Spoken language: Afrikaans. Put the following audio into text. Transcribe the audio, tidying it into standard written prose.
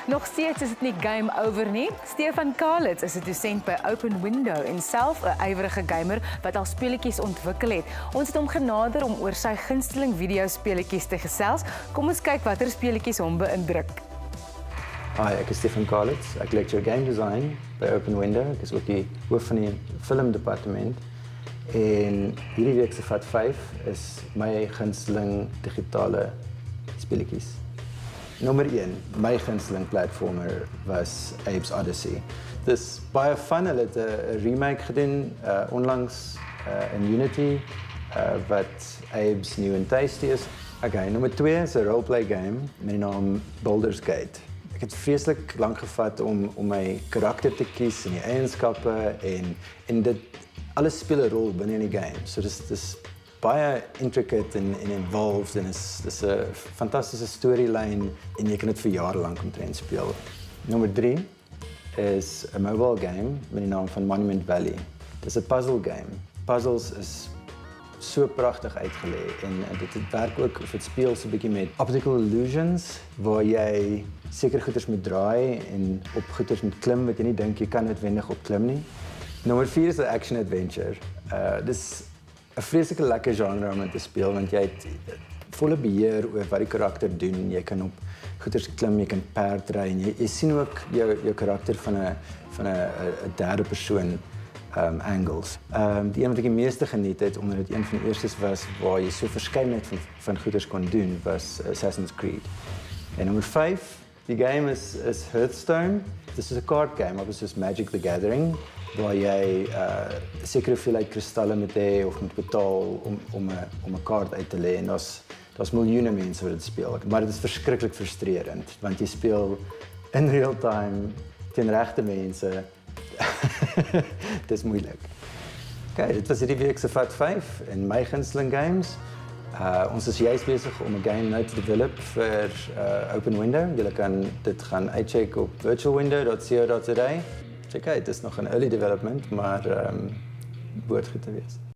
Nog steeds is dit nie game over nie. Stefan Kalitz is 'n dosent by Open Window en self 'n ywerige gamer wat al speletjies ontwikkel het. Ons het hom genader om oor sy gunsteling videospeletjies te gesels. Kom ons kyk watter speletjies hom beïndruk. Hi, ek is Stefan Kalitz. Ek lecture game design by Open Window. Ek is ook die hoof van die filmdepartement. En hierdie week se Vat 5 is my gunsteling digitale speletjies. Nommer 1, my gunsteling platformer was Abe's Odyssey. Dis baie fun, hulle het 'n remake gedoen onlangs in Unity wat Abe's New and Tasty is. Okay, nommer 2 is 'n roleplay game met die naam Baldur's Gate. Ek het vreeslik lank gevat om my karakter te kies en die eienskappe en dit alles speel 'n rol binne in die game. So dis baie intricate en involved en dis 'n fantastiese storyline en jy kan dit vir jare lank omtrent speel. Nommer 3 is 'n mobile game met die naam van Monument Valley. Dis 'n puzzle game. Puzzles is so pragtig uitgelê en dit werk ook of dit speel so 'n bietjie met optical illusions waar jy seker goeders moet draai en op goeders moet klim wat jy nie dink jy kan noodwendig op klim nie. Nommer 4 is 'n action adventure. Dis 'n vreeslike lekker genre om te speel want jy het volle beheer oor wat die karakter doen. Jy kan op goeders klim, jy kan perd ry en jy sien ook jou karakter van 'n derde persoon angles. Die een wat ek die meeste geniet het omdat dit een van die eerstes was waar jy so verskeidenheid van goeders kon doen was Assassin's Creed. En nommer 5, die game is Hearthstone. Dis is 'n card game, maar dit is Magic the Gathering waar jy sekere hoeveelheid kristalle moet hê of moet betaal om 'n kaart uit te lê en daar's miljoene mense wat dit speel. Maar dit is verskriklik frustrerend want jy speel in real time teen regte mense. Dis moeilik. Okay, dit was hierdie week se Vat 5 en my gunsteling games. Ons is juist besig om 'n game nou te develop vir Open Window. Julle kan dit gaan uitcheck op virtualwindow.co.za. Check uit, dit is nog 'n early development, maar behoort goed te wees.